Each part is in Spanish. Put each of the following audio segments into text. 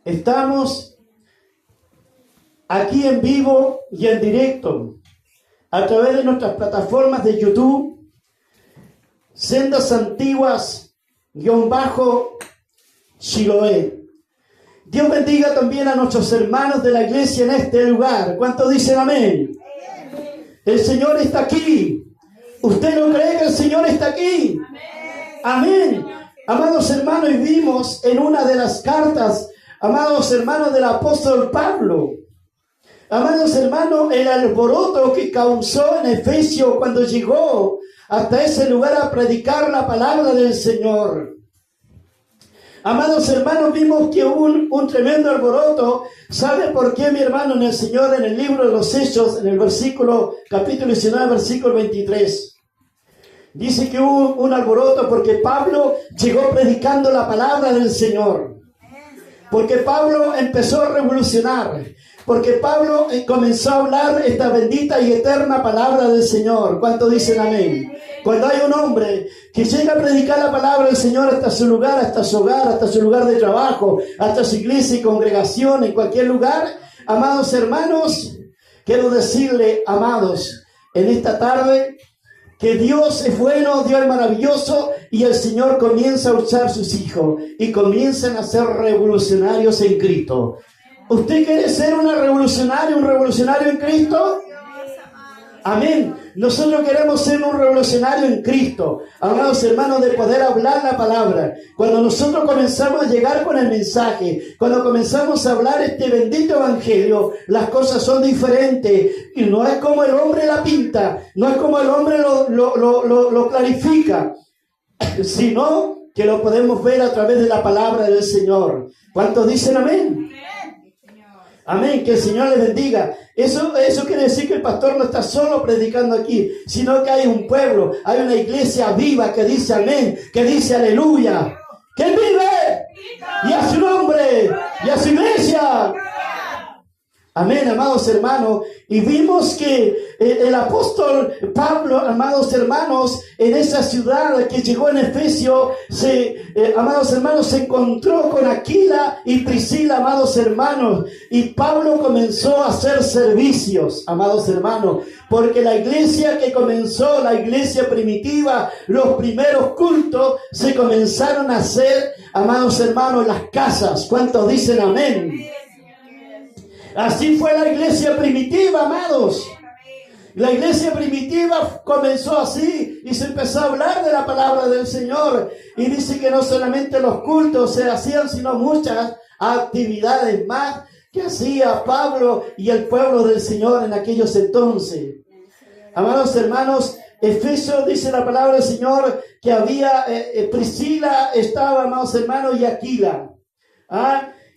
Estamos aquí en vivo y en directo a través de nuestras plataformas de YouTube, Sendas Antiguas _Chiloé. Dios bendiga también a nuestros hermanos de la iglesia en este lugar. ¿Cuántos dicen amén? El Señor está aquí. ¿Usted no cree que el Señor está aquí? Amén. Amados hermanos, y vimos en una de las cartas, amados hermanos, del apóstol Pablo, amados hermanos, el alboroto que causó en Efesios cuando llegó hasta ese lugar a predicar la palabra del Señor. Amados hermanos, vimos que hubo un tremendo alboroto. ¿Sabe por qué, mi hermano, en el Señor, en el libro de los Hechos, en el capítulo 19, versículo 23? Dice que hubo un alboroto porque Pablo llegó predicando la palabra del Señor. Porque Pablo empezó a revolucionar. Porque Pablo comenzó a hablar esta bendita y eterna palabra del Señor. ¿Cuántos dicen amén? Cuando hay un hombre que llega a predicar la palabra del Señor hasta su lugar, hasta su hogar, hasta su lugar de trabajo, hasta su iglesia y congregación, en cualquier lugar, amados hermanos, quiero decirle, amados, en esta tarde, que Dios es bueno, Dios es maravilloso, y el Señor comienza a usar sus hijos y comienzan a ser revolucionarios en Cristo. ¿Usted quiere ser un revolucionario en Cristo? Amén. Nosotros queremos ser un revolucionario en Cristo, amados hermanos, de poder hablar la palabra. Cuando nosotros comenzamos a llegar con el mensaje, cuando comenzamos a hablar este bendito evangelio, las cosas son diferentes. Y no es como el hombre la pinta, no es como el hombre lo clarifica, sino que lo podemos ver a través de la palabra del Señor. ¿Cuántos dicen amén? Amén, que el Señor les bendiga. Eso quiere decir que el pastor no está solo predicando aquí, sino que hay un pueblo, hay una iglesia viva que dice amén, que dice aleluya. ¡Que Él vive! Y a su nombre, y a su iglesia. Amén, amados hermanos. Y vimos que el apóstol Pablo, amados hermanos, en esa ciudad que llegó en Efesios, amados hermanos, se encontró con Aquila y Priscila, amados hermanos. Y Pablo comenzó a hacer servicios, amados hermanos. Porque la iglesia que comenzó, la iglesia primitiva, los primeros cultos, se comenzaron a hacer, amados hermanos, en las casas. ¿Cuántos dicen amén? Así fue la iglesia primitiva, amados. La iglesia primitiva comenzó así y se empezó a hablar de la palabra del Señor. Y dice que no solamente los cultos se hacían, sino muchas actividades más que hacía Pablo y el pueblo del Señor en aquellos entonces. Amados hermanos, Efesios dice la palabra del Señor que había Priscila, estaba, amados hermanos, y Aquila.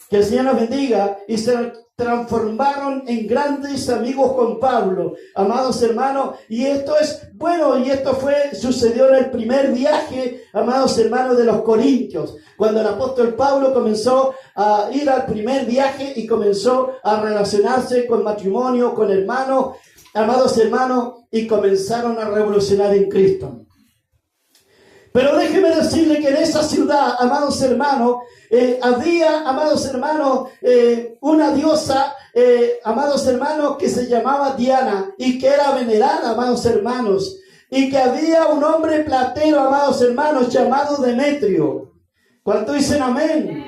Que el Señor nos bendiga. Y se transformaron en grandes amigos con Pablo, amados hermanos, y esto es bueno, y esto sucedió en el primer viaje, amados hermanos, de los Corintios, cuando el apóstol Pablo comenzó a ir al primer viaje y comenzó a relacionarse con matrimonio, con hermanos, amados hermanos, y comenzaron a revolucionar en Cristo. Pero déjeme decirle que en esa ciudad, amados hermanos, había, amados hermanos, una diosa, amados hermanos, que se llamaba Diana y que era venerada, amados hermanos, y que había un hombre platero, amados hermanos, llamado Demetrio. ¿Cuántos dicen amén?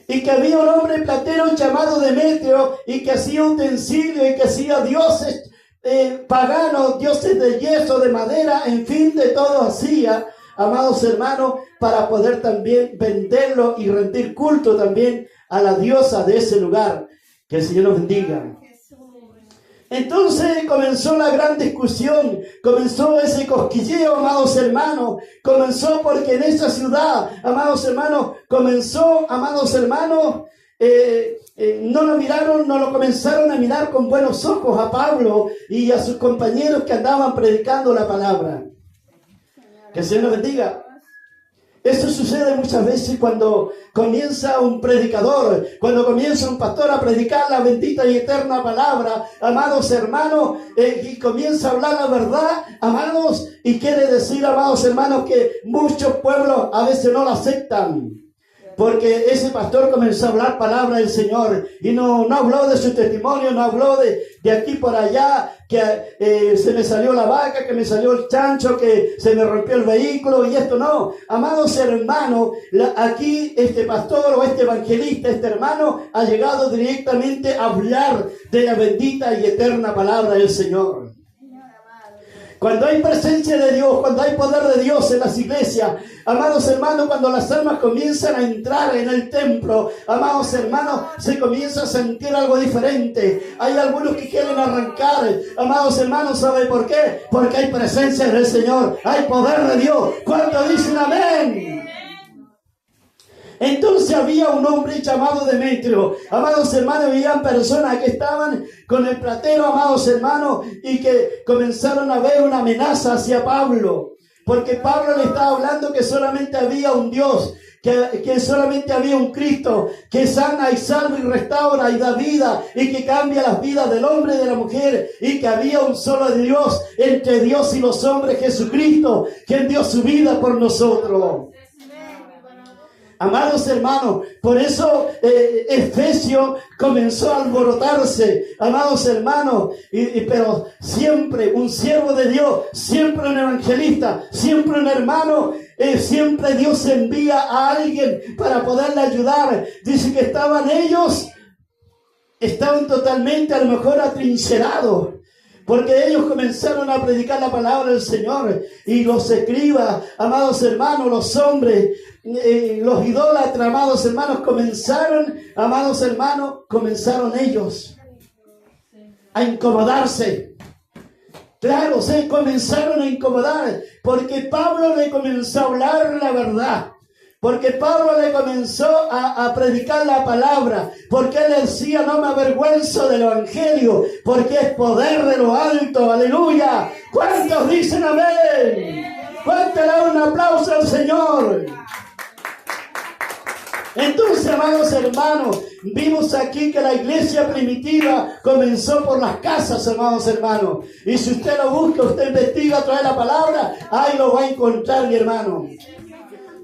Y que había un hombre platero llamado Demetrio y que hacía utensilios y que hacía dioses paganos, dioses de yeso, de madera, en fin, de todo hacía, amados hermanos, para poder también venderlo y rendir culto también a la diosa de ese lugar. Que el Señor nos bendiga. Entonces comenzó la gran discusión, comenzó ese cosquilleo, amados hermanos, comenzó porque en esa ciudad, amados hermanos, no lo comenzaron a mirar con buenos ojos a Pablo y a sus compañeros que andaban predicando la palabra. Que el Señor nos bendiga. Eso sucede muchas veces cuando comienza un predicador, cuando comienza un pastor a predicar la bendita y eterna palabra, amados hermanos, y comienza a hablar la verdad, amados, y quiere decir, amados hermanos, que muchos pueblos a veces no la aceptan. Porque ese pastor comenzó a hablar palabra del Señor y no habló de su testimonio, no habló de aquí por allá, que se me salió la vaca, que me salió el chancho, que se me rompió el vehículo y esto no. Amados hermanos, aquí este pastor o este evangelista, este hermano, ha llegado directamente a hablar de la bendita y eterna palabra del Señor. Cuando hay presencia de Dios, cuando hay poder de Dios en las iglesias, amados hermanos, cuando las almas comienzan a entrar en el templo, amados hermanos, se comienza a sentir algo diferente. Hay algunos que quieren arrancar, amados hermanos, ¿sabe por qué? Porque hay presencia del Señor, hay poder de Dios. ¿Cuántos dicen amén? Entonces había un hombre llamado Demetrio. Amados hermanos, habían personas que estaban con el platero, amados hermanos, y que comenzaron a ver una amenaza hacia Pablo. Porque Pablo le estaba hablando que solamente había un Dios, que solamente había un Cristo, que sana y salva y restaura y da vida, y que cambia las vidas del hombre y de la mujer, y que había un solo Dios, entre Dios y los hombres, Jesucristo, quien dio su vida por nosotros. Amados hermanos, por eso Efesio comenzó a alborotarse, amados hermanos, pero siempre un siervo de Dios, siempre un evangelista, siempre un hermano, siempre Dios envía a alguien para poderle ayudar. Dice que estaban totalmente a lo mejor atrincherados. Porque ellos comenzaron a predicar la palabra del Señor. Y los escribas, amados hermanos, los hombres, los idólatras, amados hermanos, comenzaron ellos a incomodarse. Claro, se comenzaron a incomodar. Porque Pablo le comenzó a hablar la verdad. Porque Pablo le comenzó a predicar la palabra. Porque él decía, no me avergüenzo del evangelio. Porque es poder de lo alto. Aleluya. ¿Cuántos dicen amén? ¿Cuántos le dan un aplauso al Señor? Entonces, amados hermanos, vimos aquí que la iglesia primitiva comenzó por las casas, amados hermanos. Y si usted lo busca, usted investiga a través de la palabra, ahí lo va a encontrar, mi hermano.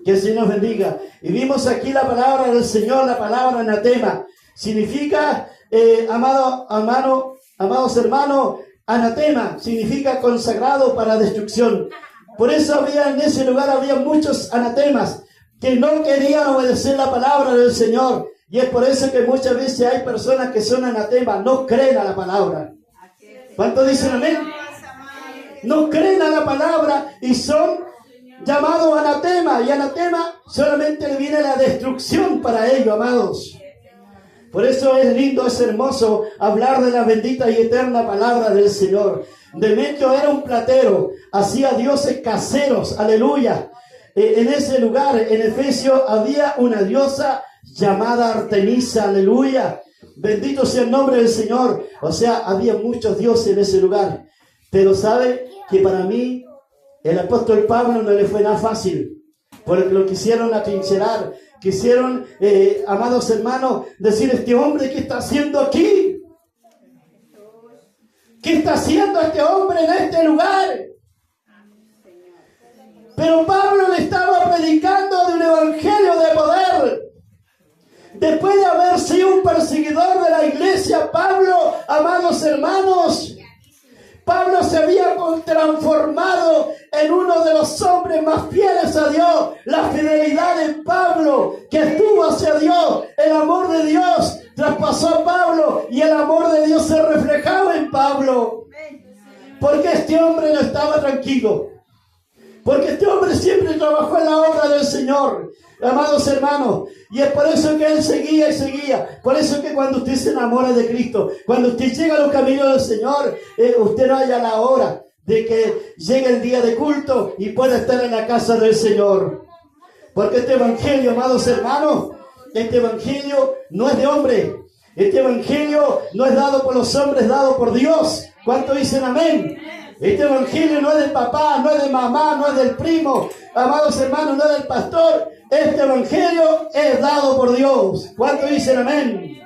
Que el Señor nos bendiga. Y vimos aquí la palabra del Señor, la palabra anatema. Significa, amados hermanos, anatema significa consagrado para destrucción. Por eso en ese lugar había muchos anatemas que no querían obedecer la palabra del Señor. Y es por eso que muchas veces hay personas que son anatemas, no creen a la palabra. ¿Cuántos dicen amén? No creen a la palabra y son llamados anatema, y anatema solamente viene la destrucción para ellos, amados. Por eso es lindo, es hermoso hablar de la bendita y eterna palabra del Señor. Demetrio era un platero, hacía dioses caseros, aleluya. En ese lugar, en Efesio, había una diosa llamada Artemisa, aleluya. Bendito sea el nombre del Señor. O sea, había muchos dioses en ese lugar. Pero sabe que para mí, el apóstol Pablo no le fue nada fácil, porque lo quisieron atrincherar, quisieron, amados hermanos, decir, este hombre, ¿qué está haciendo aquí? ¿Qué está haciendo este hombre en este lugar? Pero Pablo le estaba predicando de un evangelio de poder. Después de haber sido un perseguidor de la iglesia, Pablo, amados hermanos, Pablo se había transformado en uno de los hombres más fieles a Dios. La fidelidad de Pablo que estuvo hacia Dios, el amor de Dios traspasó a Pablo y el amor de Dios se reflejaba en Pablo. Porque este hombre no estaba tranquilo. Porque este hombre siempre trabajó en la obra del Señor, amados hermanos. Y es por eso que él seguía y seguía. Por eso que cuando usted se enamora de Cristo, cuando usted llega a los caminos del Señor, usted no haya la hora de que llegue el día de culto y pueda estar en la casa del Señor. Porque este evangelio, amados hermanos, este evangelio no es de hombre. Este evangelio no es dado por los hombres, es dado por Dios. ¿Cuántos dicen amén? Este evangelio no es del papá, no es de mamá, no es del primo, amados hermanos, no es del pastor. Este evangelio es dado por Dios. ¿Cuántos dicen amén?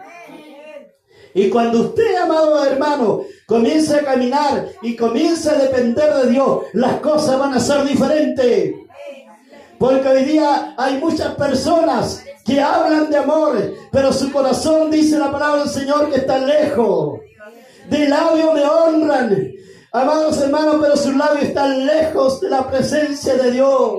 Y cuando usted, amado hermano, comienza a caminar y comienza a depender de Dios, las cosas van a ser diferentes. Porque hoy día hay muchas personas que hablan de amor, pero su corazón, dice la palabra del Señor, que está lejos. De labio me honran, amados hermanos, pero sus labios están lejos de la presencia de Dios.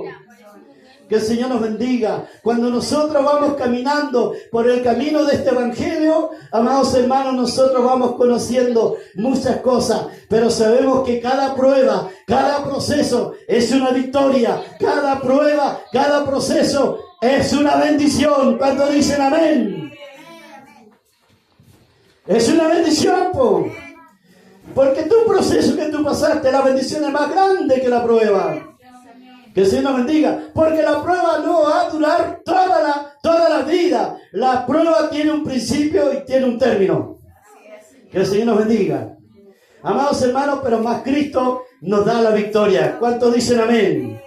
Que el Señor nos bendiga. Cuando nosotros vamos caminando por el camino de este evangelio, amados hermanos, nosotros vamos conociendo muchas cosas, pero sabemos que cada prueba, cada proceso es una victoria. Cada prueba, cada proceso es una bendición. ¿Cuántos dicen amén? Es una bendición, porque tu proceso que tú pasaste, la bendición es más grande que la prueba. Que el Señor nos bendiga, porque la prueba no va a durar toda la vida. La prueba tiene un principio y tiene un término. Que el Señor nos bendiga. Amados hermanos, pero más Cristo nos da la victoria. ¿Cuántos dicen amén?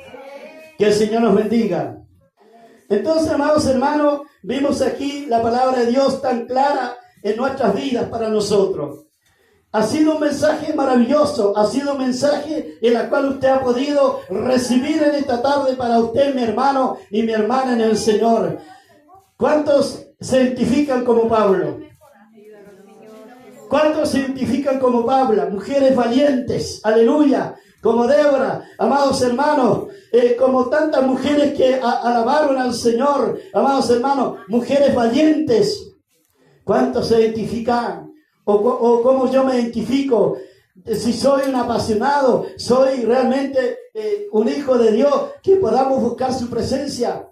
Que el Señor nos bendiga. Entonces, amados hermanos, vimos aquí la palabra de Dios tan clara en nuestras vidas para nosotros. Ha sido un mensaje maravilloso, ha sido un mensaje en el cual usted ha podido recibir en esta tarde para usted, mi hermano y mi hermana en el Señor. ¿Cuántos se identifican como Pablo? ¿Cuántos se identifican como Pablo? Mujeres valientes, aleluya, como Débora, amados hermanos, como tantas mujeres que alabaron al Señor, amados hermanos, mujeres valientes. ¿Cuántos se identifican? O cómo yo me identifico, si soy un apasionado, soy realmente un hijo de Dios, que podamos buscar su presencia.